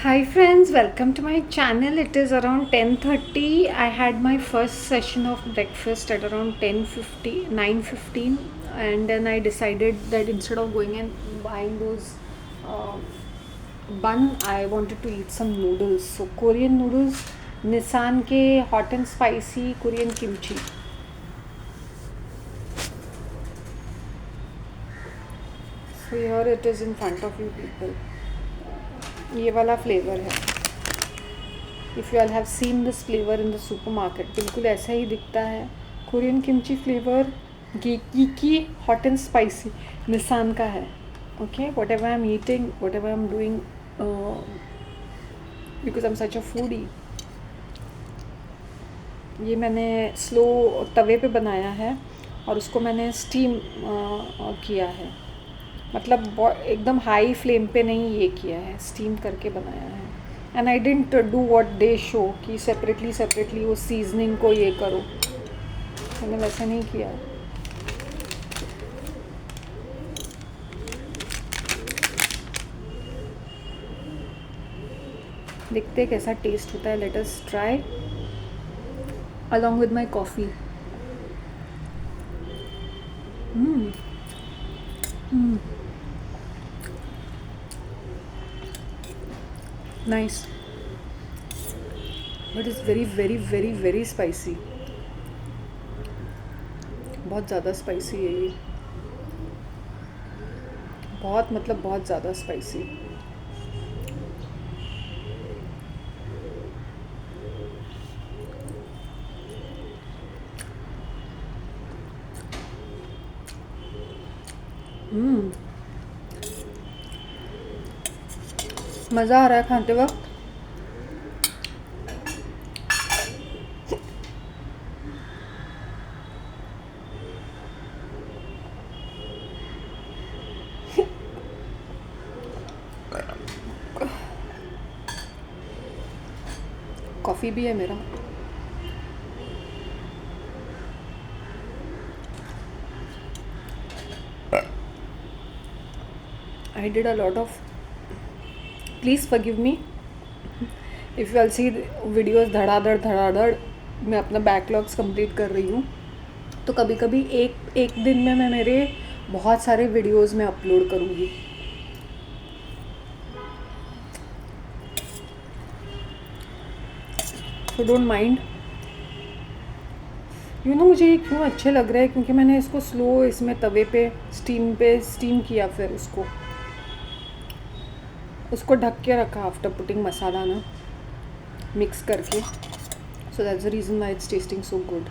Hi friends, welcome to my channel. It is around 10:30. I had my first session of breakfast at around 10:50, 9:15, and then I decided that instead of going and buying those uh, bun, I wanted to eat some noodles. So Korean noodles, Nissan ke hot and spicy Korean kimchi. So here it is in front of you people. ये वाला flavour है. If you all have seen this flavour in the super market, बिल्कुल ऐसा ही दिखता है. Korean kimchi flavour की hot and spicy Nissan का है. Okay, what ever I am eating, what ever I am doing, because I am such a foodie. ये मैंने slow तवे पे बनाया है और उसको मैंने स्टीम किया है. मतलब एकदम हाई फ्लेम पे नहीं ये किया है, स्टीम करके बनाया है. And I didn't do what they show कि सेपरेटली वो सीजनिंग को ये करो. मैंने वैसा नहीं किया. देखते कैसा टेस्ट होता है. Let us try along with my coffee. Nice, but it's very spicy. बहुत ज़्यादा स्पाइसी है ये. बहुत मतलब बहुत ज़्यादा स्पाइसी. मज़ा आ रहा है खाते वक्त. कॉफ़ी भी है मेरा. I did a lot of, please forgive me if you all see videos धड़ाधड़. मैं अपना बैकलॉग्स कंप्लीट कर रही हूँ, तो कभी कभी एक दिन में मैं मेरे बहुत सारे वीडियोस में अपलोड करूँगी. So don't mind. मुझे ये क्यों अच्छे लग रहे हैं, क्योंकि मैंने इसको स्लो इसमें तवे पे स्टीम किया, फिर उसको ढक के रखा आफ्टर पुटिंग मसाला ना, मिक्स करके. So that's the reason why it's testing so good.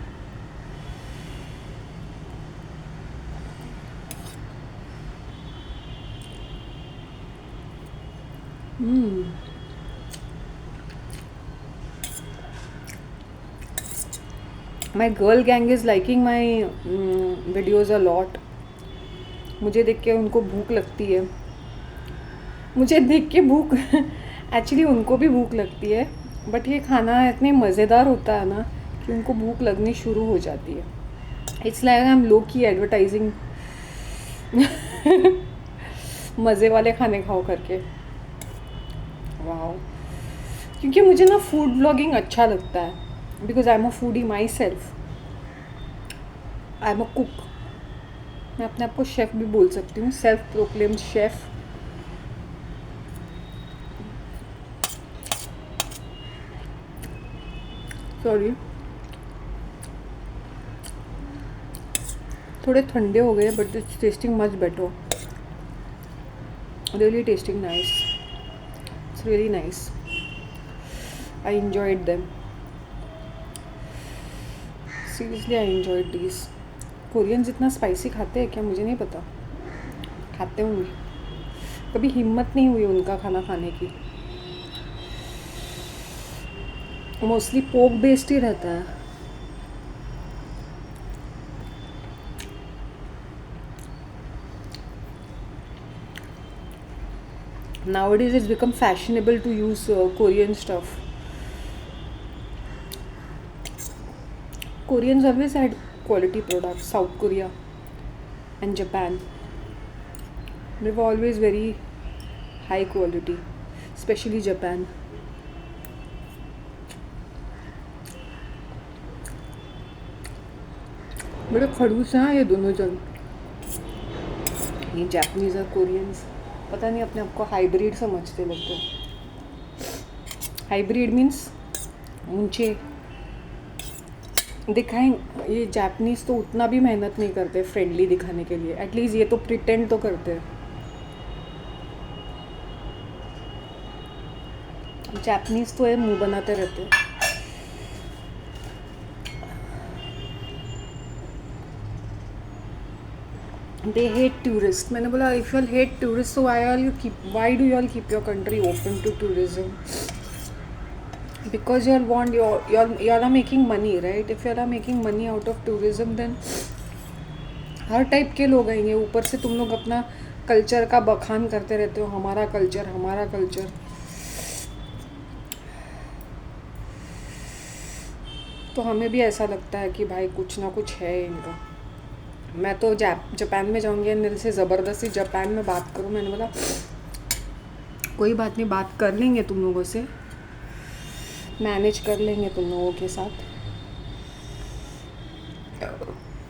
My girl gang is liking my videos a lot. मुझे देख के उनको भूख लगती है. मुझे देख के भूख एक्चुअली उनको भी भूख लगती है, बट ये खाना इतने मज़ेदार होता है ना कि उनको भूख लगनी शुरू हो जाती है. इट्स लाइक आई एम लो की एडवर्टाइजिंग मज़े वाले खाने खाओ करके. वाह, क्योंकि मुझे ना फूड ब्लॉगिंग अच्छा लगता है, because I am a foodie my self. I am a cook. मैं अपने आप को शेफ़ भी बोल सकती हूँ, सेल्फ प्रोक्लेम्ड शेफ़. सॉरी, थोड़े ठंडे हो गए, but it's testing much better. Really testing nice. It's really nice. I enjoyed them. Seriously I enjoyed these. Koreans इतना स्पाइसी खाते हैं क्या, मुझे नहीं पता. खाते होंगे, कभी हिम्मत नहीं हुई उनका खाना खाने की. मोस्टली पोक बेस्ड ही रहता है. Nowadays it's become fashionable to use Korean stuff. Koreans always had quality products. South Korea and Japan, they were always very high quality. Specially Japan. बड़े खड़ूस हैं ये दोनों जन, ये जापानीज और कोरियंस। पता नहीं अपने आप को हाइब्रिड समझते लगते हैं। हाइब्रिड मीन्स ऊंचे दिखाएं। ये जापानीज तो उतना भी मेहनत नहीं करते फ्रेंडली दिखाने के लिए, एटलीस्ट ये तो प्रिटेंड तो करते हैं। जापानीज तो ये मुंह बनाते रहते हैं। They hate tourist. मैंने बोला if you all hate tourist so why do you all keep your country open to tourism? Because you all want you all are making money, right? If you all are making money out of tourism, then her type के लोग आएंगे। ऊपर से तुम लोग अपना culture का बखान करते रहते हो, हमारा कल्चर हमारा कल्चर। तो हमें भी ऐसा लगता है कि भाई कुछ ना कुछ है इनका। मैं तो जापान में जाऊंगी और मेरे से ज़बरदस्ती जापान में बात करूँ। मैंने बोला कोई बात नहीं, बात कर लेंगे तुम लोगों से, मैनेज कर लेंगे तुम लोगों के साथ।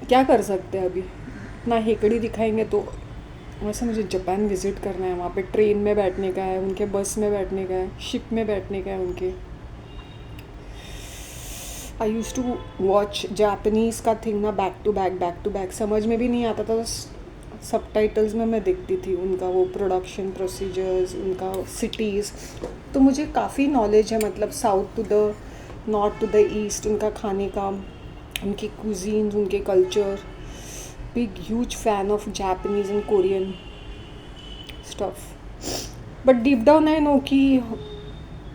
क्या कर सकते हैं अभी, इतना हेकड़ी दिखाएंगे तो। वैसे मुझे जापान विज़िट करना है। वहाँ पे ट्रेन में बैठने का है उनके, बस में बैठने का है, शिप में बैठने का है उनके। आई यूज़ टू वॉच जापानीज़ का थिंग ना, बैक टू बैक। समझ में भी नहीं आता था, सबटाइटल्स में मैं देखती थी उनका वो प्रोडक्शन प्रोसीजर्स, उनका सिटीज़। तो मुझे काफ़ी नॉलेज है, मतलब south to the north to the east, उनका खाने का, उनकी कुजीन्स, उनके culture. Big huge fan of Japanese and Korean stuff. But deep down I know कि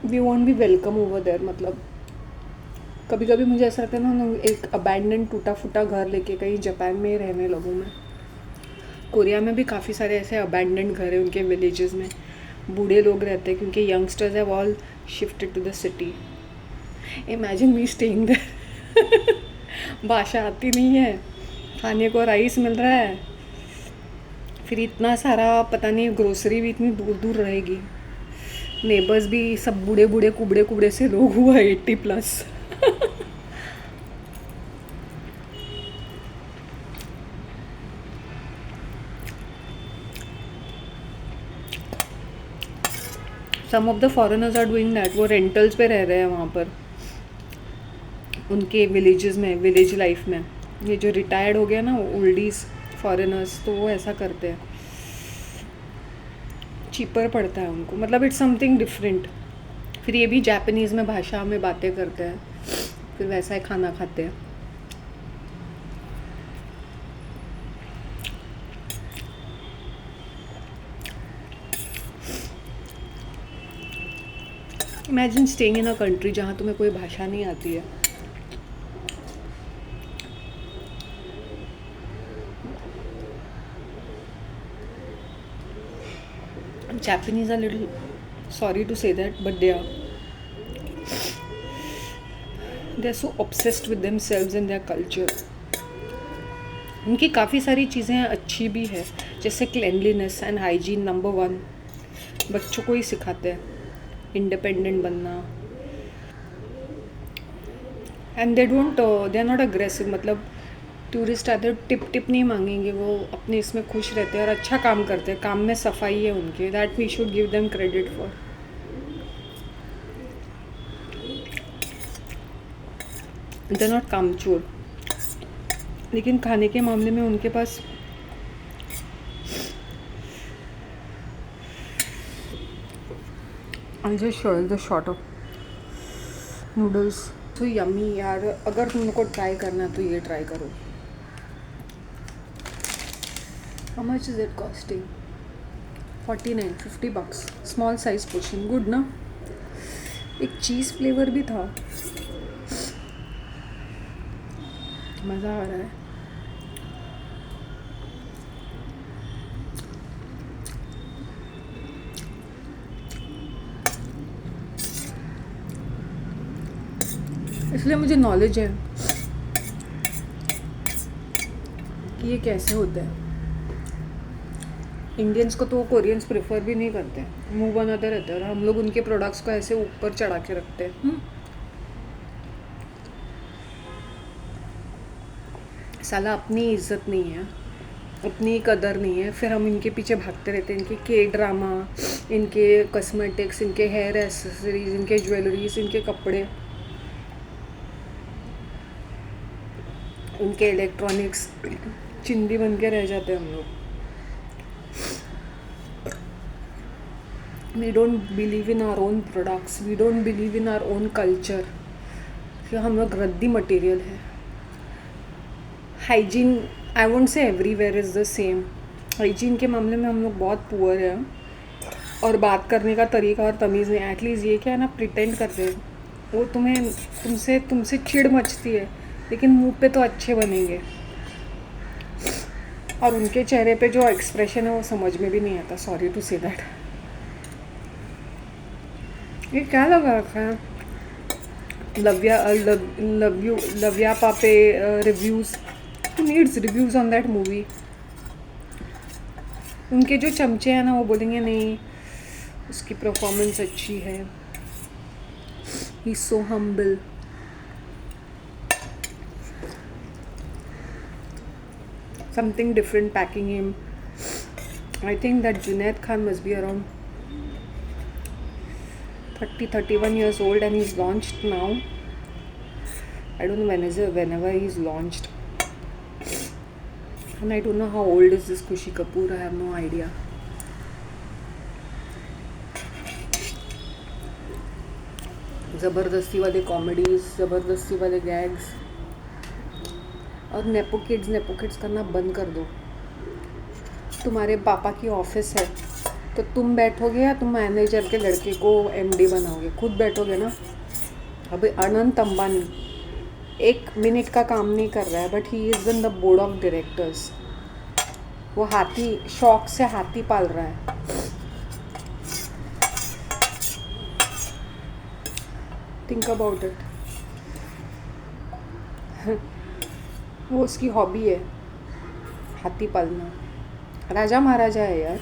we won't be welcome over there. मतलब कभी कभी मुझे ऐसा लगता है ना, एक अबैंडन टूटा फूटा घर लेके कहीं जापान में ही रहने लगूँ मैं। कोरिया में भी काफ़ी सारे ऐसे अबैंडन घर हैं उनके विलेजेस में, बूढ़े लोग रहते हैं क्योंकि youngsters have all shifted to the city. Imagine me staying there. भाषा आती नहीं है, खाने को राइस मिल रहा है, फिर इतना सारा पता नहीं ग्रोसरी भी इतनी दूर दूर रहेगी। नेबर्स भी सब बूढ़े बूढ़े कुबड़े कुबड़े से लोग हुआ 80+। Some of the foreigners are doing that. वो रेंटल्स पे रह रहे हैं वहाँ पर उनके विलेजेस में, विलेज लाइफ में। ये जो रिटायर्ड हो गया ना ओल्डीज फॉरेनर्स, तो वो ऐसा करते हैं, चीपर पड़ता है उनको। मतलब इट्स समथिंग डिफरेंट। फिर ये भी जापानीज़ में भाषा में बातें करते हैं, फिर वैसा ही खाना खाते हैं। Imagine staying in a country जहाँ तुम्हें कोई भाषा नहीं आती है। Japanese are little, sorry to say that, but they are so obsessed with themselves and their culture. उनकी काफ़ी सारी चीज़ें अच्छी भी है, जैसे क्लेanliness एंड हाइजीन नंबर 1 बच्चों को ही सिखाते हैं, इंडिपेंडेंट बनना। And they are not aggressive. मतलब टूरिस्ट आते टिप नहीं मांगेंगे, वो अपने इसमें खुश रहते हैं और अच्छा काम करते हैं। काम में सफाई है उनके, that we should give them credit for. They not कामचोर, लेकिन खाने के मामले में उनके पास I just show the shot of noodles तो यम्मी यार। अगर तुम लोग को ट्राई करना है तो ये ट्राई करो। How much is it costing? 49, $50. Small size portion, good ना। एक चीज़ फ्लेवर भी था, मज़ा आ रहा है। इसलिए मुझे नॉलेज है कि ये कैसे होता है। इंडियंस को तो वो कोरियंस प्रेफर भी नहीं करते, मुंह बनाते रहते हैं, और हम लोग उनके प्रोडक्ट्स को ऐसे ऊपर चढ़ा के रखते हैं। साला अपनी इज्जत नहीं है, अपनी कदर नहीं है, फिर हम इनके पीछे भागते रहते हैं, इनके के ड्रामा, इनके कॉस्मेटिक्स, इनके हेयर एसेसरीज, इनके ज्वेलरीज, इनके कपड़े, इनके इलेक्ट्रॉनिक्स, चिंदी बन के रह जाते हैं हम लोग। We don't believe in our own products, we don't believe in our own culture, हम लोग रद्दी मटेरियल है। Hygiene, I won't say everywhere is the same. Hygiene के मामले में हम लोग बहुत पुअर हैं, और बात करने का तरीका और तमीज़ नहीं। एटलीस्ट ये क्या है ना, प्रिटेंड करते हैं वो, तुमसे चिढ़ मचती है, लेकिन मुंह पे तो अच्छे बनेंगे, और उनके चेहरे पे जो एक्सप्रेशन है वो समझ में भी नहीं आता। Sorry to say that. ये क्या लगा रखा है? लव्या पापे reviews, needs reviews on that movie. उनके जो चमचे हैं ना, वो बोलेंगे नहीं उसकी परफॉर्मेंस अच्छी है, he is so humble. Something different packing him. I think that Junaid Khan must be around 31 years old, and he's launched now. I don't know whenever he's launched. And I don't know how old is this Kushi Kapoor. I have no idea. ज़बरदस्ती वाले comedies, ज़बरदस्ती वाले gags, और nepo kids करना बंद कर दो। तुम्हारे पापा की ऑफिस है तो तुम बैठोगे या तुम मैनेजर के लड़के को एमडी बनाओगे? खुद बैठोगे ना। अभी अनंत अंबानी 1 मिनट का काम नहीं कर रहा है, but he is in the board of directors. वो हाथी, शौक से हाथी पाल रहा है। Think about it. वो उसकी हॉबी है, हाथी पालना। राजा महाराजा है यार।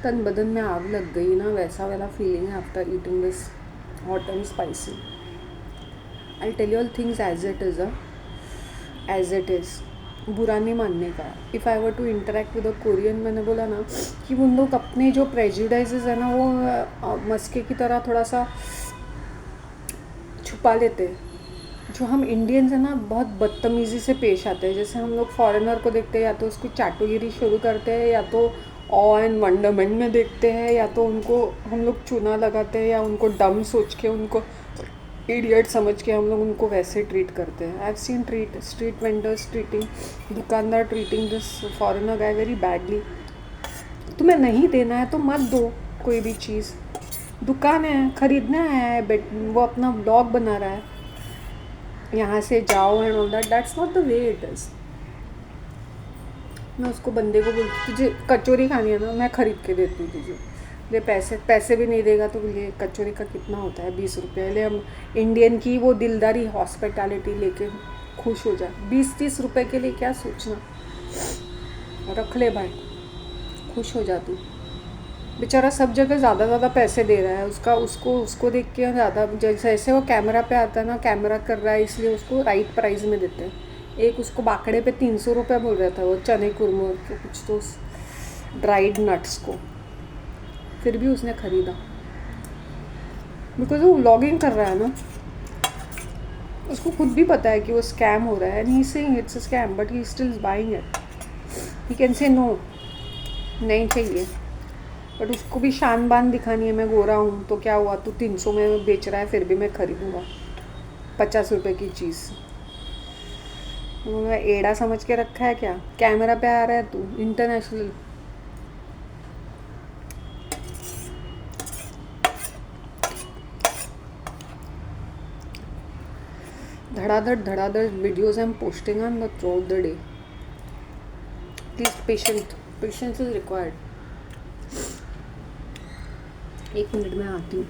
तन बदन में आग लग गई ना, वैसा वाला फीलिंग है after eating this hot and spicy. I tell you all things as it is. बुरा नहीं मानने का। If I were to interact with a Korean, मैंने बोला ना कि उन लोग अपने जो प्रेजुडाइजेस है ना, वो मस्के की तरह थोड़ा सा छुपा लेते हैं। जो हम इंडियंस हैं ना, बहुत बदतमीज़ी से पेश आते हैं। जैसे हम लोग फॉरेनर को देखते हैं, या तो उसको चाटोगिरी शुरू करते हैं, या तो ऑ एंड वंडरमेंट में देखते हैं, या तो उनको हम लोग चूना लगाते हैं, या उनको डम सोच के, उनको इडियट समझ के हम लोग उनको वैसे ट्रीट करते हैं। I have seen street vendors दुकानदार treating this foreigner guy very badly. तुम्हें नहीं देना है तो मत दो कोई भी चीज़। दुकान है, ख़रीदना है, वो अपना ब्लॉग बना रहा है, यहाँ से जाओ and all that's not the way it is. मैं उसको बंदे को बोलती, तुझे कचौरी खानी है ना, मैं ख़रीद के देती हूँ तुझे। ले पैसे भी नहीं देगा तो ले, कचौरी का कितना होता है? 20 रुपये। ले हम इंडियन की वो दिलदारी हॉस्पिटैलिटी लेके खुश हो जाए। 20-30 रुपये के लिए क्या सोचना, रख ले भाई, खुश हो जा तू। बेचारा सब जगह ज़्यादा पैसे दे रहा है, उसको देख के ज़्यादा, जैसे वो कैमरा पे आता है ना, कैमरा कर रहा है, इसलिए उसको राइट प्राइस में देते हैं। एक उसको बाकड़े पे 300 रुपये बोल रहा था, वो चने कुरमे के कुछ तो ड्राइड नट्स को, फिर भी उसने ख़रीदा बिकॉज वो व्लॉगिंग कर रहा है ना। उसको खुद भी पता है कि वो स्कैम हो रहा है, and he saying it's a scam, but he still buying it. He can say no, नहीं चाहिए, बट उसको भी शान बान दिखानी है, मैं गोरा हूँ तो क्या हुआ, तू 300 में बेच रहा है फिर भी मैं ख़रीदूँगा 50 रुपये की चीज़। एड़ा समझ के रखा है क्या? कैमरा पे आ रहा है तू, इंटरनेशनल। धड़ाधड़ videos I'm posting on throughout the day. Please patience is required. 1 minute में आती हूँ.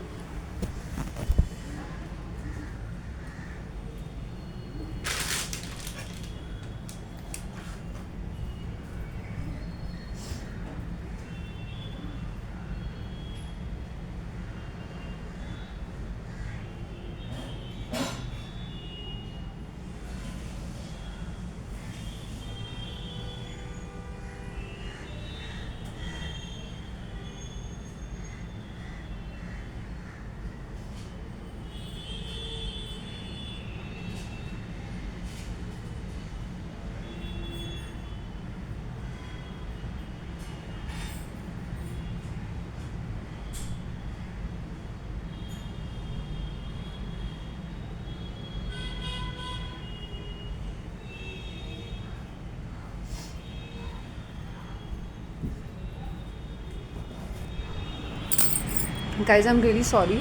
Guys I am really sorry.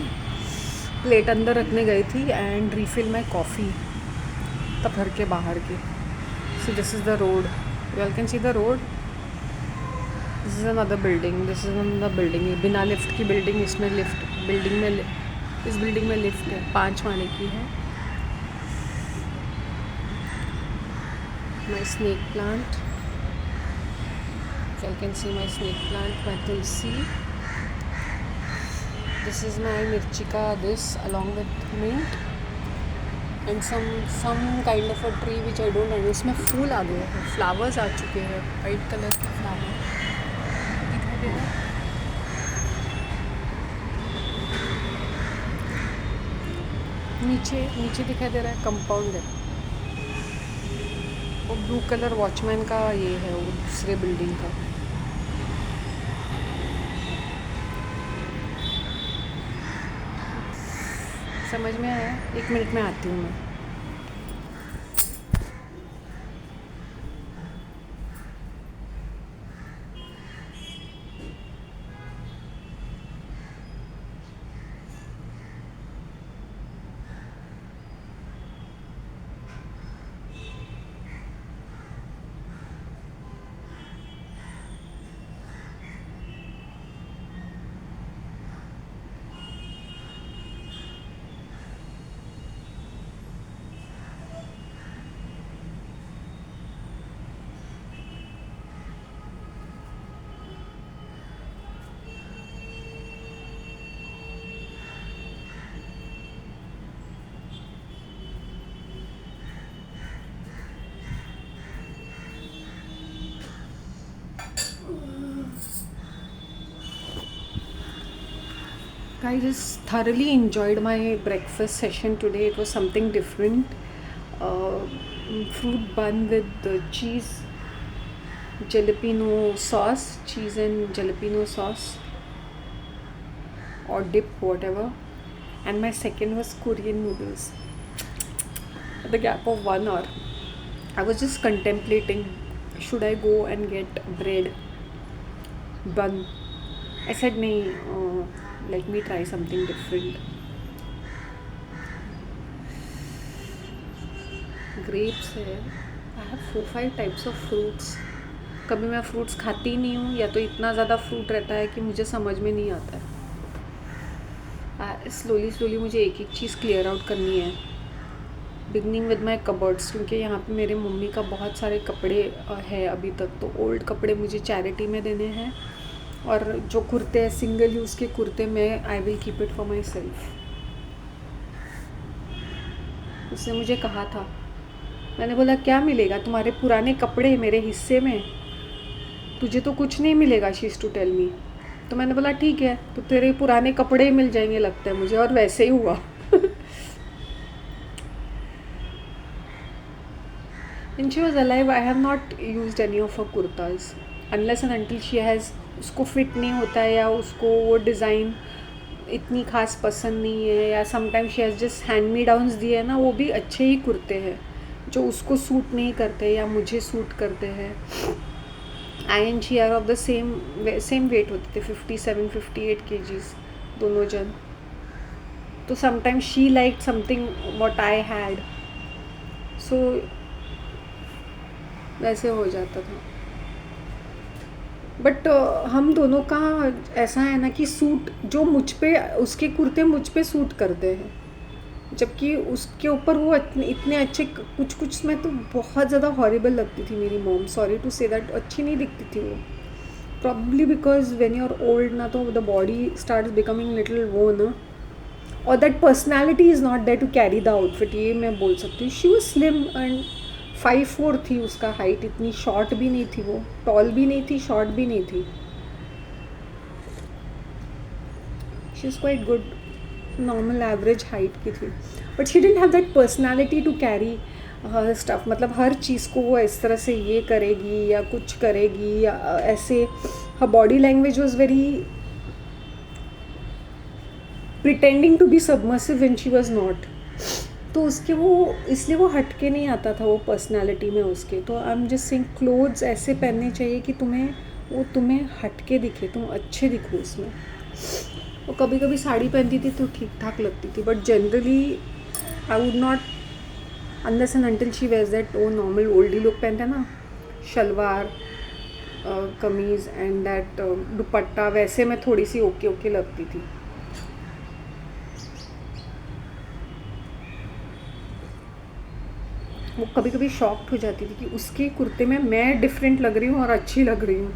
Plate अंदर रखने गई थी एंड रीफिल माई कॉफ़ी तब घर के बाहर की. So this is the road. You all can see the road. This is another building. This is another building. बिना लिफ्ट की बिल्डिंग. इसमें लिफ्ट इस बिल्डिंग में लिफ्ट है. 5 माले की है. My snake plant. You all can see my snake plant. My tulsi. This is my mirchika, this along with mint and some kind of a tree which I don't know. इसमें फूल आ गए हैं. Flowers आ चुके हैं. White colour के flower दिखाई दे रहा है. नीचे दिखाई दे रहा है. कंपाउंड है. वो ब्लू कलर वॉचमैन का ये है. वो दूसरे बिल्डिंग का. समझ में आया. 1 मिनट में आती हूँ मैं. I just thoroughly enjoyed my breakfast session today. It was something different. Fruit bun with cheese, jalapeno sauce, cheese and jalapeno sauce or dip, whatever. And my second was Korean noodles. At the gap of 1 hour, I was just contemplating, should I go and get bread, bun? I said, nahi, let me try something different. Grapes है. I have 4-5 types of fruits. कभी मैं fruits खाती ही नहीं हूँ, या तो इतना ज़्यादा फ्रूट रहता है कि मुझे समझ में नहीं आता है. स्लोली मुझे एक चीज़ क्लियर आउट करनी है. बिगनिंग विद माई कबर्ड्स, क्योंकि यहाँ पे मेरे मम्मी का बहुत सारे कपड़े है अभी तक. तो ओल्ड कपड़े मुझे चैरिटी में देने हैं, और जो कुर्ते हैं सिंगल यूज़ के कुर्ते में I will keep it for my self. उसने मुझे कहा था. मैंने बोला क्या मिलेगा तुम्हारे पुराने कपड़े मेरे हिस्से में, तुझे तो कुछ नहीं मिलेगा. She is to tell me. तो मैंने बोला ठीक है, तो तेरे पुराने कपड़े ही मिल जाएंगे लगता है मुझे. और वैसे ही हुआ. And she was alive. I have not used any of her kurtas unless and until she has, उसको फिट नहीं होता है, या उसको वो डिज़ाइन इतनी खास पसंद नहीं है, या sometimes she has just hand me downs दिए हैं ना, वो भी अच्छे ही कुर्ते हैं जो उसको सूट नहीं करते या मुझे सूट करते हैं. I and she are of the same weight होते थे. 57-58 kgs दोनों जन. तो sometimes she like something what I had, so वैसे हो जाता था। बट हम दोनों का ऐसा है ना कि सूट जो मुझ पे, उसके कुर्ते मुझ पे सूट करते हैं, जबकि उसके ऊपर वो इतने अच्छे, कुछ कुछ में तो बहुत ज़्यादा हॉरिबल लगती थी मेरी mom, sorry to say that, अच्छी नहीं दिखती थी वो। Probably because when you are old ना, तो the body starts becoming little वो ना, और that personality is not there to carry the outfit, ये मैं बोल सकती हूँ। शी वॉज स्लिम एंड 5'4" थी उसका हाइट, इतनी शॉर्ट भी नहीं थी वो, टॉल भी नहीं थी, शॉर्ट भी नहीं थी। She is quite good, normal average height की थी, but she didn't have that personality to carry her stuff. मतलब हर चीज़ को वो इस तरह से ये करेगी या कुछ करेगी या ऐसे, her body language was very pretending to be submissive when she was not. तो उसके वो, इसलिए वो हटके नहीं आता था वो पर्सनालिटी में उसके। तो I am just saying clothes ऐसे पहनने चाहिए कि तुम्हें हटके दिखे, तुम अच्छे दिखो उसमें। वो कभी कभी साड़ी पहनती थी तो ठीक ठाक लगती थी, but generally I would not, unless and until she wears that, वो नॉर्मल ओल्डी लोग पहनते हैं ना, शलवार कमीज़ एंड दैट दुपट्टा, वैसे में थोड़ी सी ओके ओके लगती थी। वो कभी कभी शॉक्ड हो जाती थी कि उसके कुर्ते में मैं डिफरेंट लग रही हूँ और अच्छी लग रही हूँ।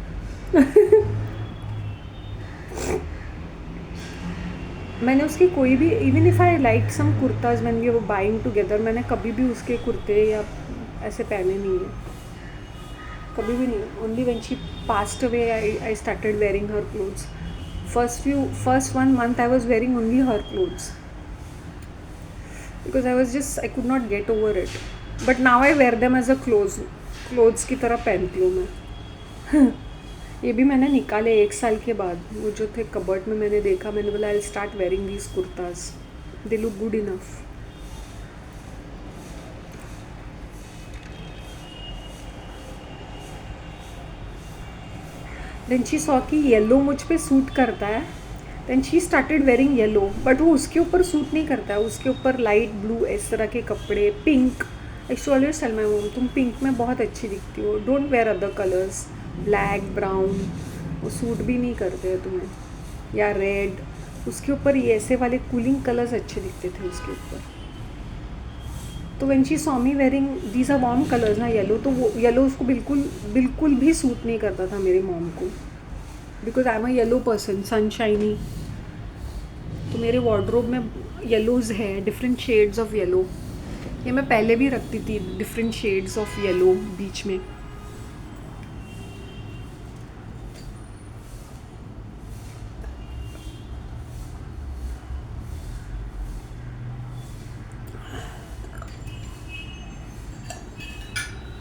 मैंने उसकी कोई भी, even if I like some kurtas when we were buying together, मैंने कभी भी उसके कुर्ते या ऐसे पहने नहीं है, कभी भी नहीं। Only when she passed away I started wearing her clothes. First 1 month I was wearing only her clothes, because I could not get over it. But now I wear them as a clothes की तरह पहनती हूँ मैं। ये भी मैंने निकाले 1 साल के बाद, वो जो थे कबर्ड में, मैंने देखा, मैंने बोला I start wearing these kurtas, they look good enough. Then she saw कि येलो मुझ पे सूट करता है, then she started wearing yellow, but वो उसके ऊपर सूट नहीं करता है, उसके ऊपर लाइट ब्लू इस तरह के कपड़े, pink. I should always tell my mom, तुम पिंक में बहुत अच्छी दिखती हो, don't wear other colours, black brown, वो सूट भी नहीं करते हैं तुम्हें, या रेड। उसके ऊपर ये ऐसे वाले कूलिंग कलर्स अच्छे दिखते थे उसके ऊपर। तो when she saw me wearing these are warm colours ना, येलो, तो वो येलो उसको बिल्कुल भी सूट नहीं करता था मेरी मॉम को, because I am a yellow person, sunshiny. तो मेरे वार्डरोब में येलोज़ है, डिफरेंट शेड्स ऑफ येलो। ये मैं पहले भी रखती थी, डिफरेंट शेड्स ऑफ येलो बीच में।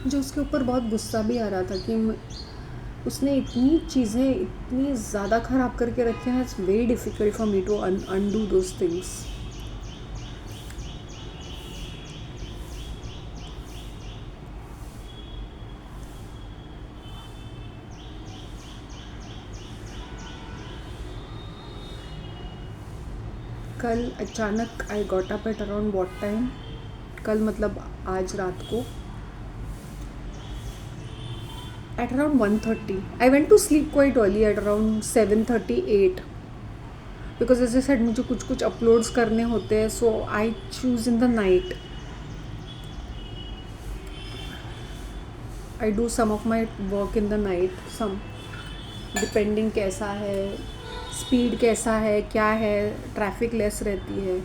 जो उसके ऊपर बहुत गुस्सा भी आ रहा था कि उसने इतनी चीज़ें इतनी ज़्यादा ख़राब करके रखी हैं, it's very difficult for me to undo those things. कल अचानक I got up at around what time, कल मतलब आज रात को at around 1:30. I went to sleep quite early at around 7:38 because as I said मुझे कुछ अपलोड्स करने होते हैं, so I choose in the night. I do some of my work in the night, some depending कैसा है, speed कैसा है, क्या है, ट्रैफिक लेस रहती है।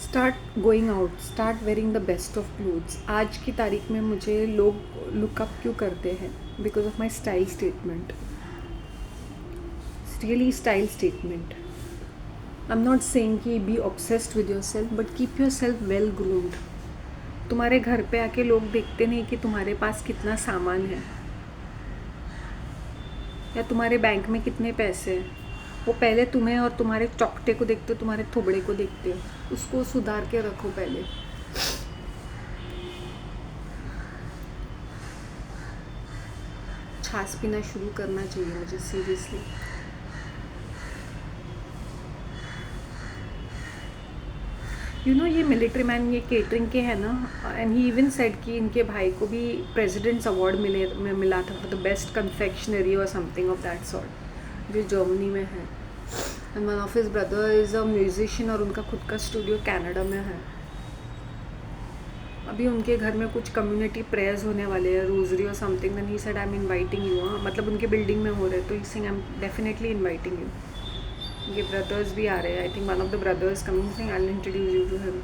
Start going out, start wearing the best of clothes. आज की तारीख में मुझे लोग लुकअप क्यों करते हैं? Because of my style statement, really style statement. I am not saying कि be obsessed with yourself, but keep yourself well groomed. तुम्हारे घर पे आके लोग देखते नहीं कि तुम्हारे पास कितना सामान है या तुम्हारे बैंक में कितने पैसे हैं. वो पहले तुम्हें और तुम्हारे चौकटे को देखते हो, तुम्हारे थोबड़े को देखते हो. उसको सुधार के रखो पहले. छाछ पीना शुरू करना चाहिए मुझे सीरियसली. यू नो ये मिलिट्री मैन ये केटरिंग के हैं ना, एंड ही इवन सेड कि इनके भाई को भी प्रेसिडेंट्स अवार्ड मिला था फॉर द बेस्ट कन्फेक्शनरी और समथिंग ऑफ दैट सॉर्ट, जो जर्मनी में है. And one of his brother is a musician और उनका खुद का स्टूडियो कनाडा में है. अभी उनके घर में कुछ कम्युनिटी प्रेयर्स होने वाले हैं, रोजरी और something. And he said I am inviting you. मतलब उनके बिल्डिंग में हो रहे, तो he sing I am definitely inviting you. ये ब्रदर्स भी आ रहे हैं. I think one of the brothers coming, thing I will introduce you to him.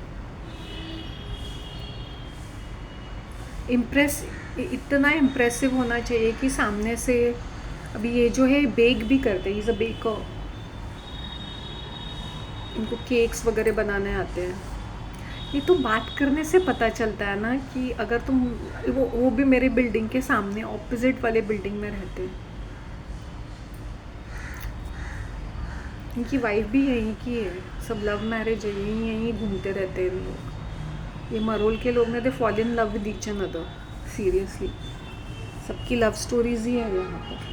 इतना इम्प्रेसिव होना चाहिए कि सामने से. अभी ये जो है बेक भी करते हैं, इज़ अ बेकर. इनको केक्स वगैरह बनाने आते हैं. ये तो बात करने से पता चलता है ना कि अगर तुम वो भी मेरे बिल्डिंग के सामने ऑपोजिट वाले बिल्डिंग में रहते हैं. इनकी वाइफ भी यहीं की है, सब लव मैरिज है, यहीं यहीं घूमते रहते हैं लोग. ये मरोल के लोग ने they fall in love with each another. Seriously सबकी लव स्टोरीज ही है यहाँ पर.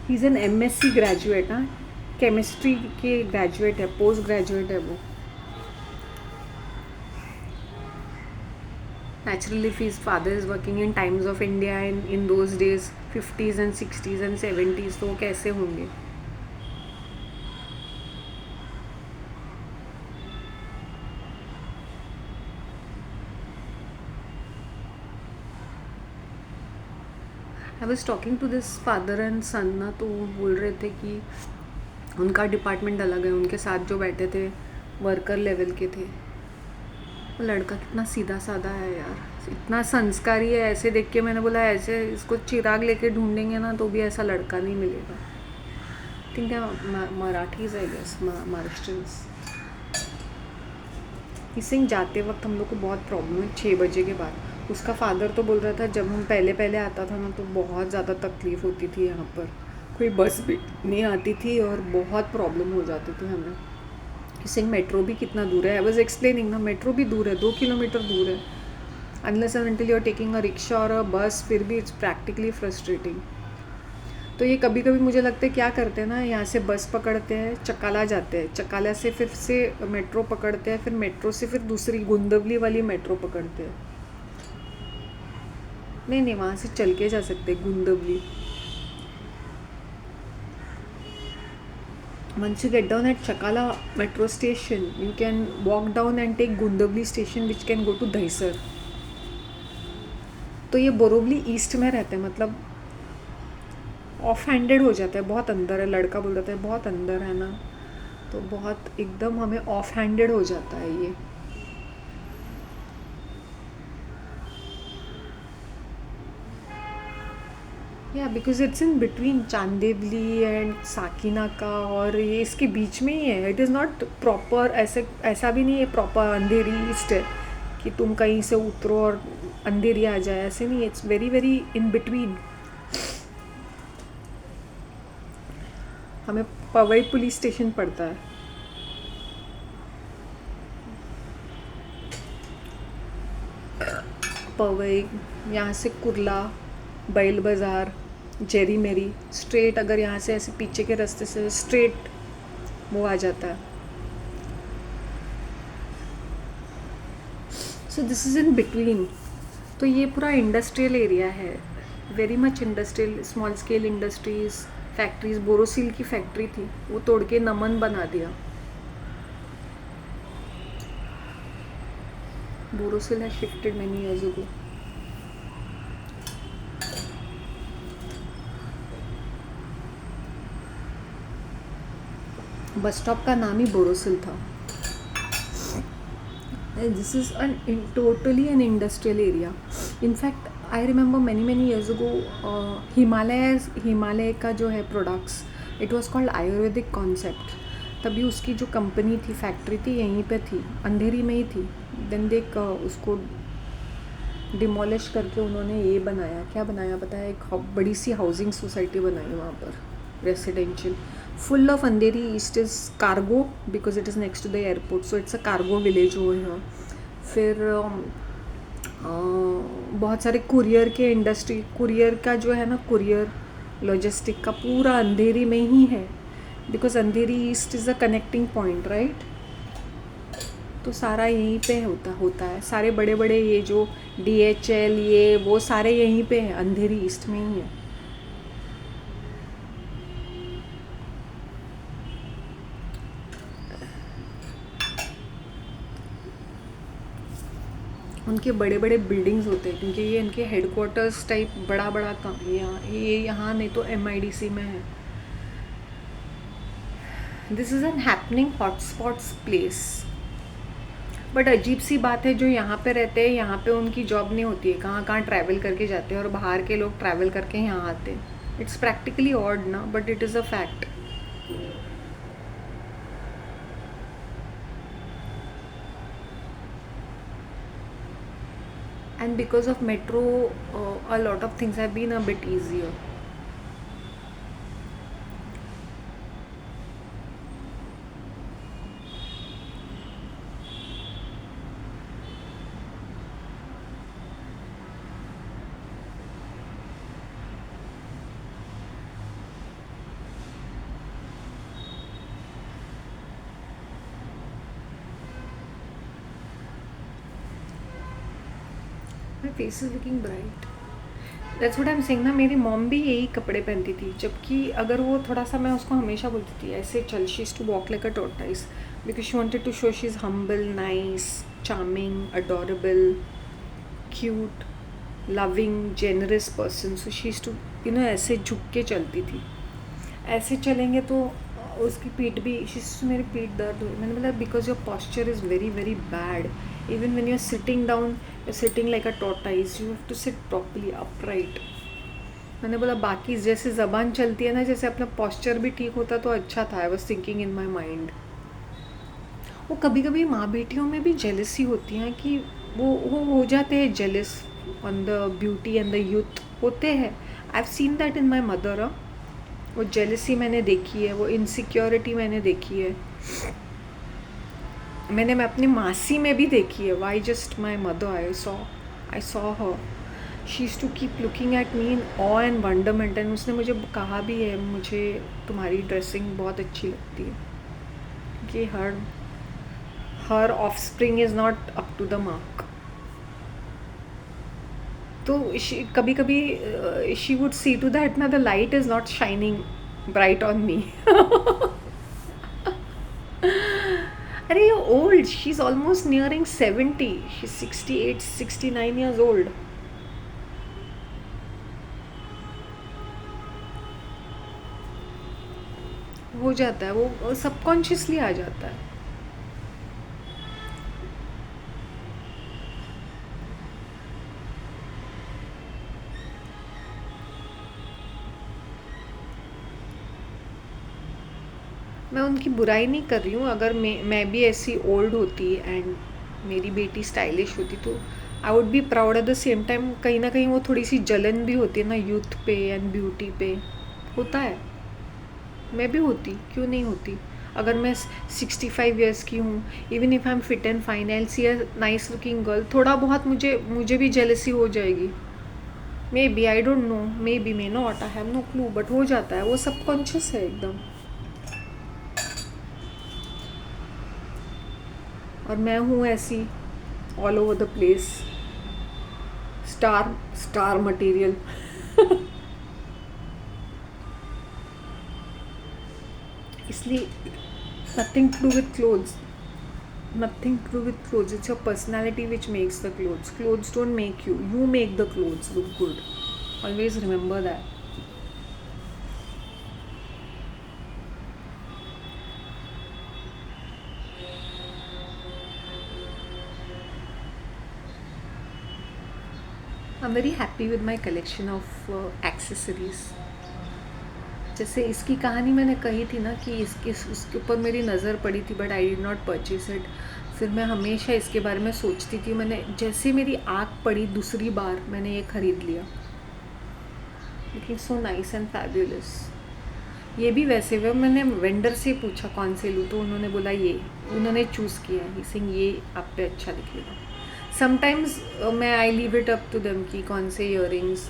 He is an MSc graduate. हाँ, केमिस्ट्री के ग्रेजुएट है, पोस्ट ग्रेजुएट है वो. Naturally, if his father is working in times of India in those days, 50s and 60s and 70s, तो वो कैसे होंगे. I was talking to this father and son ना, तो वो बोल रहे थे कि उनका डिपार्टमेंट अलग है. उनके साथ जो बैठे थे वर्कर लेवल के थे. वो लड़का कितना सीधा साधा है यार, इतना संस्कारी है. ऐसे देख के मैंने बोला ऐसे इसको चिराग लेके ढूंढेंगे ना तो भी ऐसा लड़का नहीं मिलेगा. Think Marathis I guess, Maharashtrians. इस सिंह जाते वक्त हम लोग को बहुत प्रॉब्लम है 6 बजे के बाद. उसका फादर तो बोल रहा था जब हम पहले आता था ना तो बहुत ज़्यादा तकलीफ़ होती थी यहाँ पर. कोई बस भी नहीं आती थी और बहुत प्रॉब्लम हो जाती थी हमें. सिंह मेट्रो भी कितना दूर है. आई वॉज एक्सप्लेनिंग ना, मेट्रो भी दूर है, 2 किलोमीटर दूर है. Unless and until you are taking a rickshaw और अ बस, फिर भी इट्स प्रैक्टिकली फ्रस्ट्रेटिंग. तो ये कभी कभी मुझे लगता है क्या करते हैं ना, यहाँ से बस पकड़ते हैं, चकाला जाते हैं, चकाला से फिर से मेट्रो पकड़ते हैं, फिर मेट्रो से फिर दूसरी गुंदवली वाली मेट्रो पकड़ते हैं. नहीं, वहाँ से चल के जा सकते हैं Gundavali. Once you get down at Chakala metro station, you can walk down and take Gundavli station, which can go to Dahisar. तो ये बोरोवली ईस्ट में रहते हैं, मतलब ऑफ हैंडेड हो जाता है. बहुत अंदर है. लड़का बोल रहा था बहुत अंदर है ना, तो बहुत एकदम हमें ऑफ हैंडेड हो जाता है ये. या because it's in between Chandivali and Sakinaka, और ये इसके बीच में ही है. इट इज़ नॉट प्रॉपर ऐसा भी नहीं है प्रॉपर अंधेरी ईस्ट है कि तुम कहीं से उतरो और अंधेरी आ जाए, ऐसे नहीं. It's very very in between. हमें पवई पुलिस स्टेशन पड़ता है. पवई, यहाँ से कुर्ला, बैल बाज़ार, जेरी मेरी स्ट्रेट. अगर यहाँ से ऐसे पीछे के रास्ते से स्ट्रेट वो आ जाता है. सो दिस इज़ इन बिटवीन. तो ये पूरा इंडस्ट्रियल एरिया है, very much industrial, small scale industries, factories. Borosil की फैक्ट्री थी, वो तोड़ के नमन बना दिया. Borosil has shifted many years ago. Bus stop का नाम ही बोरोसिल था. This is totally an industrial area. In fact, I remember many years ago, Himalaya का जो है products, it was called Ayurvedic concept. तभी उसकी जो कंपनी थी, फैक्ट्री थी, यहीं पे थी, अंधेरी में ही थी. देन देख उसको डिमोलिश करके उन्होंने ये बनाया, क्या बनाया पता है, एक बड़ी सी हाउसिंग सोसाइटी बनाई वहाँ पर, residential, full of Andheri East is cargo because it is next to the airport, so it's a cargo village over here. फिर बहुत सारे कुरियर के इंडस्ट्री, कुरियर का जो है ना, कुरियर लॉजिस्टिक का पूरा अंधेरी में ही है, because Andheri east is a connecting point, right. तो सारा यहीं पे होता है. सारे बड़े बड़े ये जो DHL ये वो सारे यहीं पे है, अंधेरी ईस्ट में ही है. उनके बड़े बड़े बिल्डिंग्स होते हैं, क्योंकि ये इनके हेडक्वार्टर्स टाइप बड़ा बड़ा काम ये यहाँ नहीं तो MIDC में है. This is an happening hotspots place. But अजीब सी बात है, जो यहाँ पे रहते हैं यहाँ पे उनकी जॉब नहीं होती है, कहाँ कहाँ ट्रैवल करके जाते हैं, और बाहर के लोग ट्रैवल करके यहाँ आते हैं. इट्स प्रैक्टिकली ऑड ना, but it is a fact. And because of metro, a lot of things have been a bit easier. My face is looking bright. That's what I'm saying ना. मेरी mom भी यही कपड़े पहनती थी, जबकि अगर वो थोड़ा सा, मैं उसको हमेशा बोलती थी ऐसे चल, she is to walk like a tortoise, because she wanted to show she is humble, nice, charming, adorable, cute, loving, generous person. So she is to ऐसे झुक के चलती थी. ऐसे चलेंगे तो उसकी पीठ भी, मेरी पीठ दर्द हुई. मैंने बोला because your posture is very very bad. Even when you are sitting down, you are sitting like a tortoise, you have to sit properly upright. मैंने बोला बाकी जैसे ज़बान चलती है ना, जैसे अपना पॉस्चर भी ठीक होता तो अच्छा था. I was thinking in my mind. वो कभी कभी माँ बेटियों में भी जेलसी होती हैं कि वो हो जाते हैं jealous on the beauty and the youth, होते हैं. I have seen that in my mother. वो जेलसी मैंने देखी है, वो इनसिक्योरिटी मैंने देखी है. मैं अपनी मासी में भी देखी है. Why just my mother, I saw her, she used to keep looking at me in awe and wonderment. And उसने मुझे कहा भी है, मुझे तुम्हारी ड्रेसिंग बहुत अच्छी लगती है, कि हर offspring is not up to the mark. तो कभी कभी she would see to that ना, the light is not shining bright on me. अरे you're old, she's almost nearing 70, she's 68, 69 years old. हो जाता है, वो सबकॉन्शियसली आ जाता है. मैं उनकी बुराई नहीं कर रही हूँ. अगर मैं भी ऐसी ओल्ड होती एंड मेरी बेटी स्टाइलिश होती तो I would be proud. At the same time कहीं ना कहीं वो थोड़ी सी जलन भी होती है ना, यूथ पे एंड ब्यूटी पे होता है. मैं भी होती, क्यों नहीं होती. अगर मैं 65 ईयर्स की हूँ, even if I am fit and fine, I see a nice looking girl, थोड़ा बहुत मुझे भी जेलसी हो जाएगी. Maybe, I don't know, maybe, may not, I have no clue, but हो जाता है. वो सबकॉन्शियस है एकदम. और मैं हूँ ऐसी all over the place, star material. इसलिए nothing to do with clothes, nothing to do with clothes. It's your personality which makes the clothes. Clothes don't make you, you make the clothes look good. Always remember that. I am very happy with my collection of accessories. जैसे इसकी कहानी मैंने कही थी ना कि इसके ऊपर मेरी नज़र पड़ी थी but I did not purchase it. फिर मैं हमेशा इसके बारे में सोचती थी. मैंने जैसे मेरी आँख पड़ी दूसरी बार मैंने ये ख़रीद लिया. Looking so nice and fabulous. ये भी वैसे हुए मैंने वेंडर से पूछा कौन से लूँ तो उन्होंने बोला ये. उन्होंने चूज़ किया ही सिंह ये आप पे अच्छा दिखेगा. समटाइम्स मैं I leave it up to them कि कौन से ईयरिंग्स.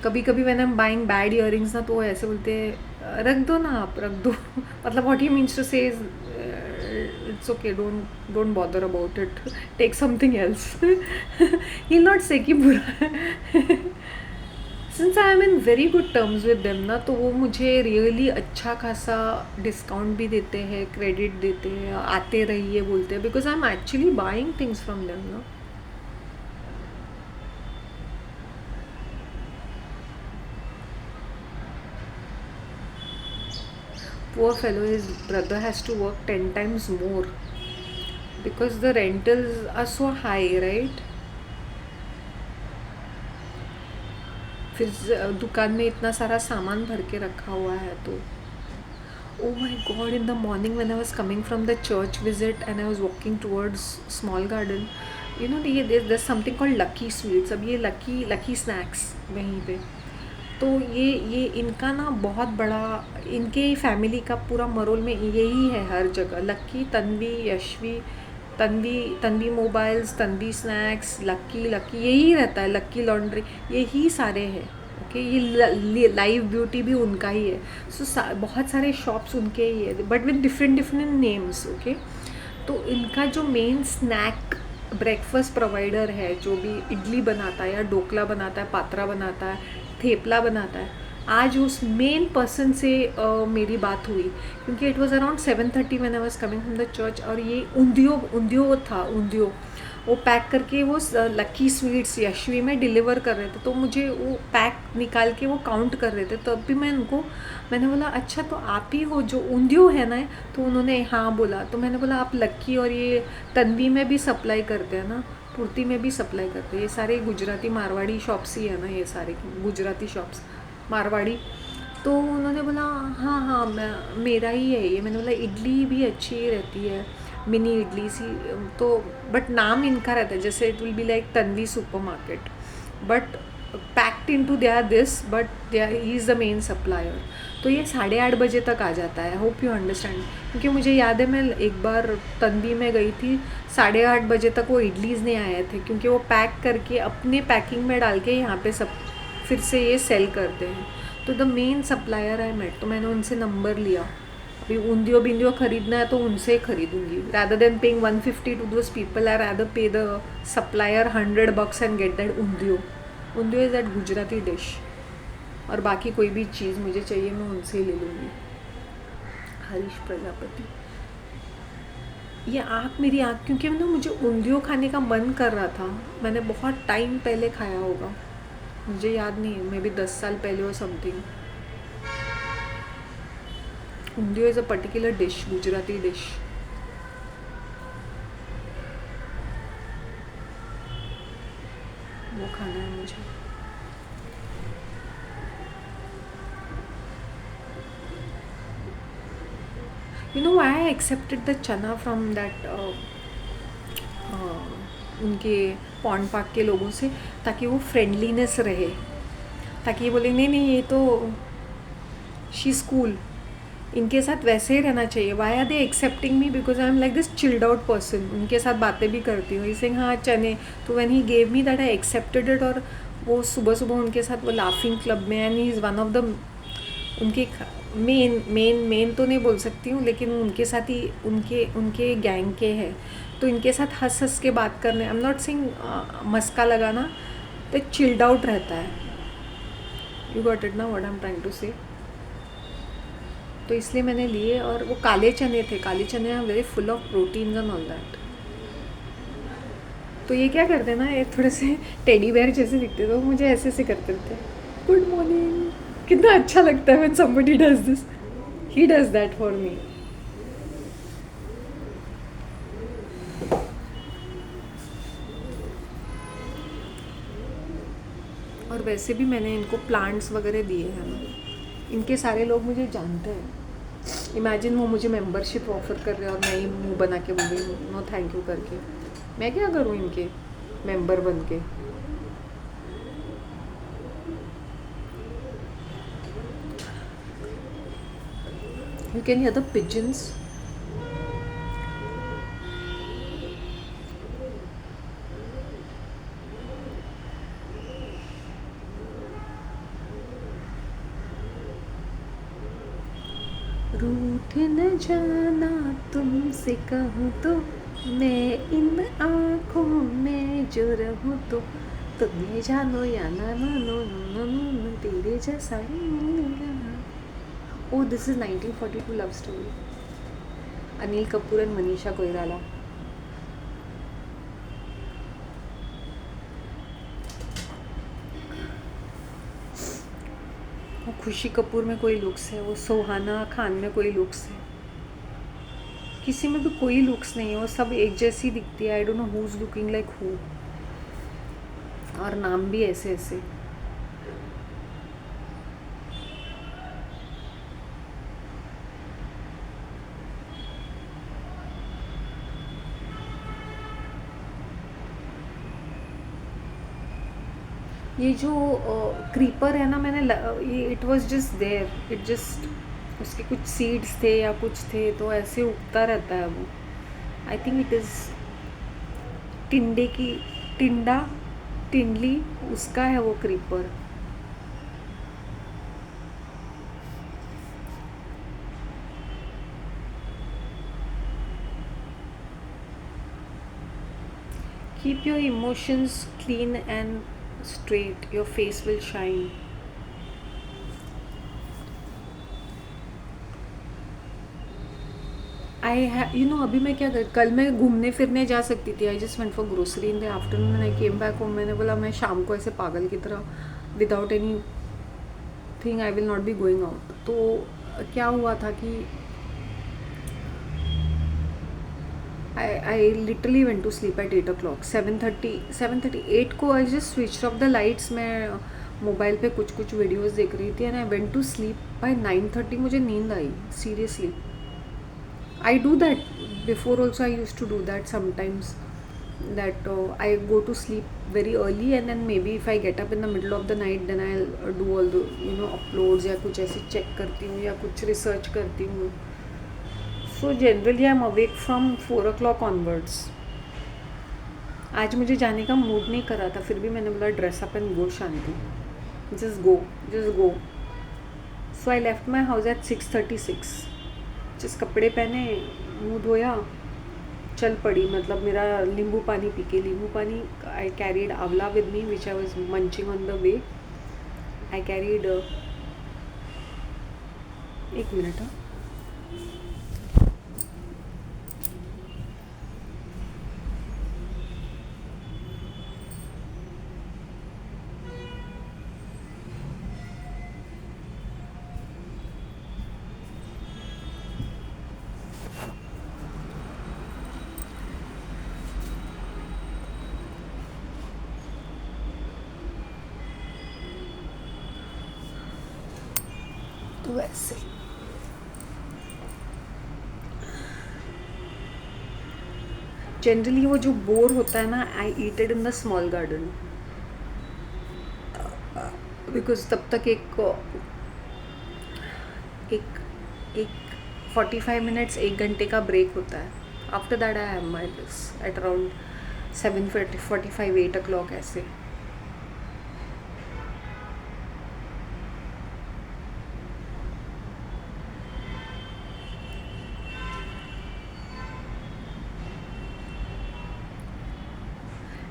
कभी कभी मैंने बाइंग बैड ईयरिंग्स ना तो वो ऐसे बोलते हैं रख दो ना आप रख दो. मतलब what he means to say it's okay don't bother about it take something else. He not say कि बुरा. Since I am in very good terms with them ना तो वो मुझे रियली अच्छा खासा डिस्काउंट भी देते हैं क्रेडिट देते हैं आते रहिए बोलते हैं because I am actually buying things from them ना. Poor fellow, his brother has to work 10 times more because the rentals are so high, right? फिर दुकान में इतना सारा सामान भर के रखा हुआ है तो oh my god, in the morning when I was coming from the church visit and I was walking towards small garden, you know there's something called Lucky Sweets. अब ये lucky snacks वहीं पे तो ये इनका ना बहुत बड़ा इनके फैमिली का पूरा मरोल में यही है हर जगह. लक्की, तन्वी, यशवी, तन्वी मोबाइल्स, तन्वी स्नैक्स, लक्की यही रहता है. लक्की लॉन्ड्री यही सारे हैं. ओके ये लाइव ब्यूटी भी उनका ही है. सो बहुत सारे शॉप्स उनके ही है but with different names. Okay तो इनका जो मेन स्नैक ब्रेकफास्ट प्रोवाइडर है जो भी इडली बनाता है या ढोकला बनाता है, पात्रा बनाता है, थेपला बनाता है, आज उस मेन पर्सन से मेरी बात हुई क्योंकि it was around 7:30 when I was coming from the church. और ये ऊंधियो था. वो पैक करके वो लक्की स्वीट्स यशवी में डिलीवर कर रहे थे. तो मुझे वो पैक निकाल के वो काउंट कर रहे थे. तो अब भी मैंने बोला अच्छा तो आप ही हो जो ऊंधियो है ना. तो उन्होंने हाँ बोला. तो मैंने बोला आप लक्की और ये तन्वी में भी सप्लाई करते हैं ना, पूर्ति में भी सप्लाई करते हैं. ये सारे गुजराती मारवाड़ी शॉप्स ही है ना, ये सारे गुजराती शॉप्स मारवाड़ी. तो उन्होंने बोला हाँ मेरा ही है ये. मैंने बोला इडली भी अच्छी रहती है मिनी इडली सी. तो बट नाम इनका रहता है जैसे it will be like Tanvi supermarket but packed in to they are this but he is the main supplier. तो ये 8:30 बजे तक आ जाता है. Hope you understand. क्योंकि मुझे याद है मैं एक बार तन्वी में गई थी 8:30 बजे तक वो इडलीज़ नहीं आए थे क्योंकि वो पैक करके अपने पैकिंग में डाल के यहाँ पे सब फिर से ये सेल करते हैं. तो the main supplier I met. तो मैंने उनसे नंबर लिया. अभी ऊंधियो बिंदियो ख़रीदना है तो उनसे ख़रीदूँगी. Rather than paying 150 to those people I rather pay the supplier $100 and get that undhiyu. Undhiyu is that Gujarati dish. और बाकी कोई भी चीज़ मुझे चाहिए मैं उनसे ही ले लूँगी. हरीश प्रजापति. ये मेरी आँख क्योंकि ना मुझे ऊंधियो खाने का मन कर रहा था. मैंने बहुत टाइम पहले खाया होगा, मुझे याद नहीं है, मे भी 10 साल पहले और something. Undhiyu is a particular dish, Gujarati dish. वो खाना है मुझे. You know why I accepted the chana from that उनके पॉन्ड पार्क के लोगों से, ताकि वो फ्रेंडलीनेस रहे, ताकि ये बोले नहीं ये तो शी स्कूल, इनके साथ वैसे ही रहना चाहिए. Why are they accepting me because I am like this chilled out person. उनके साथ बातें भी करती हूँ. इसे हाँ चने. तो when he gave me that I accepted it. और वो सुबह उनके साथ वो लाफिंग क्लब में and he is one of the उनके मेन तो नहीं बोल सकती हूँ लेकिन उनके साथ ही उनके गैंग के हैं. तो इनके साथ हंस के बात करने. आई एम नॉट सेइंग मस्का लगाना, तो चिल्ड आउट रहता है. यू गॉट इट ना what I am trying to say. तो इसलिए मैंने लिए. और वो काले चने थे. काले चने are very full of protein and all that. तो ये क्या करते हैं ना, ये थोड़े से टेडी बेयर जैसे दिखते तो मुझे ऐसे करते थे. Good morning. कितना अच्छा लगता है when somebody does this. He does that for me. वैसे भी मैंने इनको प्लांट्स वगैरह दिए हैं ना, इनके सारे लोग मुझे जानते हैं। इमेजिन वो मुझे मेंबरशिप ऑफ़र कर रहे हैं और मैं ही मुंह बना के बोल रही हूँ नो थैंक यू करके। मैं क्या करूँ इनके मेंबर बन के। You can hear the pigeons. रूठ न जाना तुमसे कहूँ तो, मैं इन आँखों में जो रहूँ तो, तुम ये जानो या ना मानो, तेरे जैसा ही मिलेगा। Oh, this is 1942 love story. Anil Kapoor and Manisha Koirala. वो खुशी कपूर में कोई लुक्स है, वो सुहाना खान में कोई लुक्स है, किसी में भी कोई लुक्स नहीं है, वो सब एक जैसी दिखती है। आई don't know who is looking like who, और नाम भी ऐसे ऐसे। ये जो क्रीपर है ना, मैंने ये it was just there, it just उसके कुछ सीड्स थे या कुछ थे, तो ऐसे उगता रहता है वो। आई थिंक इट इज़ टिंडे की, टिंडा टिंडली उसका है वो creeper. Keep your emotions clean and straight, your face will shine. अभी मैं क्या कर, कल मैं घूमने फिरने जा सकती थी। I just went for grocery in the afternoon and I came back home. मैंने बोला मैं शाम को ऐसे पागल की तरह without any thing I will not be going out. तो क्या हुआ था कि I literally went to sleep at 8 o'clock, 7:30 8 को I just switch off the lights. मैं मोबाइल पे कुछ वीडियोस देख रही थी and I went to sleep by 9:30। मुझे नींद आई seriously. I do that before also, I use to do that sometimes, that I go to sleep very early and then maybe if I get up in the middle of the night then I'll do all the uploads या कुछ ऐसे check करती हूँ या कुछ research करती हूँ। So generally I am awake from 4 o'clock onwards. आज मुझे जाने का मूड नहीं कर रहा था, फिर भी मैंने बोला dress up and go Shanti, just go. So I left my house at 6:36। जिस कपड़े पहने, मुँह धोया, चल पड़ी। मतलब मेरा नींबू पानी पी के, नींबू पानी आई कैरीड आंवला with me which I was munching on the way. I carried, एक मिनट, हाँ, तो वैसे जनरली वो जो बोर होता है ना, I eat it in the small garden, because तब तक एक एक एक 45 मिनट्स, 1 घंटे का ब्रेक होता है। After that I have my this at around 7:45 8 o'clock ऐसे।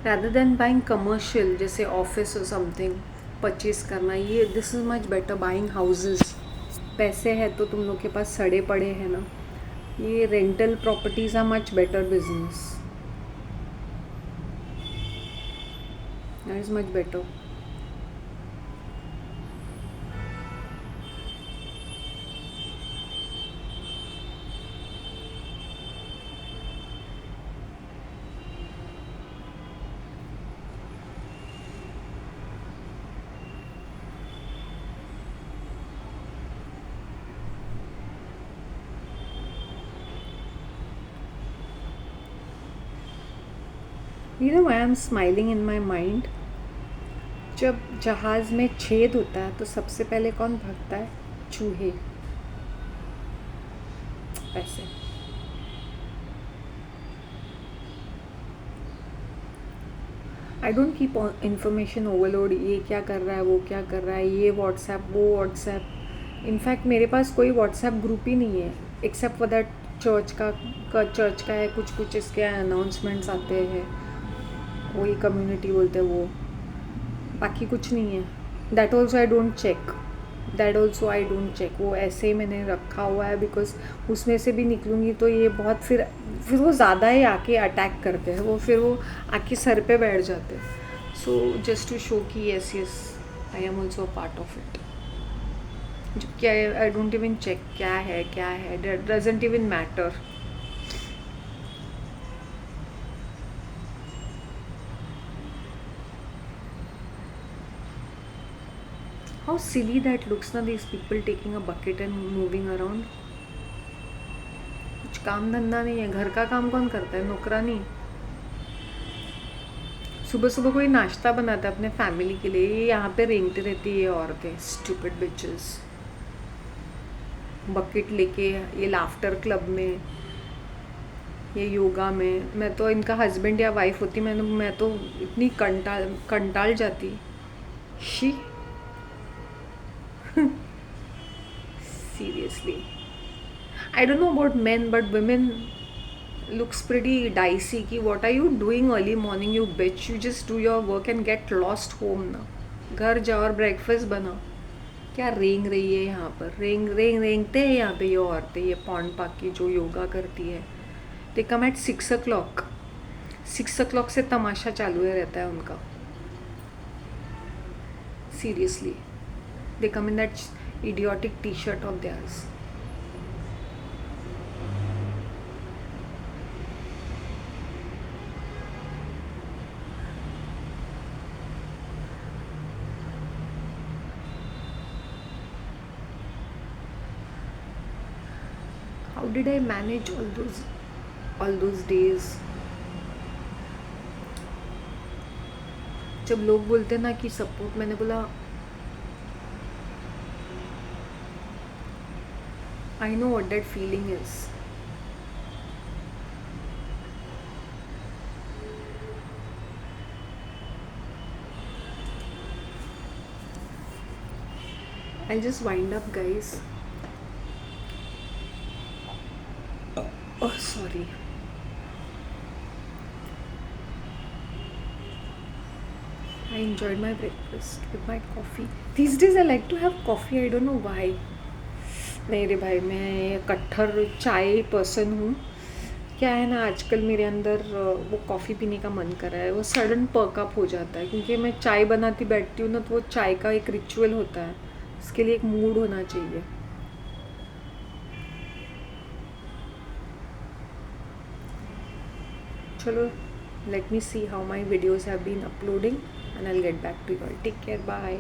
rather than buying commercial जैसे ऑफिस और समथिंग परचेज करना, ये this is much better. Buying houses, पैसे है तो तुम लोग के पास सड़े पड़े हैं ना, ये rental properties are much better business, that is much better. You know why I'm smiling in my mind? जब जहाज़ में छेद होता है तो सबसे पहले कौन भागता है? चूहे। ऐसे। I don't keep information overload, ये क्या कर रहा है, वो क्या कर रहा है, ये व्हाट्सएप, वो व्हाट्सएप। इनफैक्ट मेरे पास कोई व्हाट्सएप ग्रुप ही नहीं है एक्सेप्ट फॉर दैट चर्च का है, कुछ इसके अनाउंसमेंट्स आते हैं, वही कम्युनिटी बोलते हैं वो, बाकी कुछ नहीं है। That also I don't check, वो ऐसे ही मैंने रखा हुआ है बिकॉज उसमें से भी निकलूँगी तो ये बहुत फिर वो ज़्यादा ही आके अटैक करते हैं, फिर वो आके सर पे बैठ जाते हैं। सो जस्ट टू शो कि yes I am also a part of it. जबकि आई डोंट इवन चेक क्या है, doesn't even matter. How silly that looks na, these people taking a bucket and moving around. कुछ काम धंधा नहीं है, घर का काम कौन करता है? नौकरानी। सुबह सुबह कोई नाश्ता बनाता है अपने फैमिली के लिए, ये यहाँ पे रेंगती रहती है ये औरतें, स्टूपिड बिचेस। बकेट लेके ये लाफ्टर क्लब में, ये योगा में। मैं तो इनका हस्बैंड या वाइफ होती, मैं तो इतनी कंटाल जाती। She seriously, I don't know about men but women looks pretty dicey कि what are you doing early morning you bitch, you just do your work and get lost home ना। घर जाओ और ब्रेकफास्ट बनाओ। क्या रेंग रही है यहाँ पर, रेंगते हैं यहाँ पे ये औरतें, ये पॉन्ड पार्क की जो योगा करती है। दे कम एट 6 o'clock, 6 o'clock से तमाशा चालू है रहता है उनका। Seriously, they come in that idiotic t-shirt of theirs. How did I manage all those days? जब लोग बोलते ना कि सपोर्ट, मैंने बोला I know what that feeling is. I'll just wind up, guys. Oh, sorry. I enjoyed my breakfast with my coffee. These days I like to have coffee, I don't know why. नहीं रे भाई, मैं कट्टर चाय person हूँ। क्या है ना, आजकल मेरे अंदर वो कॉफ़ी पीने का मन कर रहा है, वो सडन पर्कअप हो जाता है क्योंकि मैं चाय बनाती बैठती हूँ ना, तो वो चाय का एक रिचुअल होता है, इसके लिए एक मूड होना चाहिए। चलो, let me see how my videos have been uploading and I'll get back to you all. Take care, bye.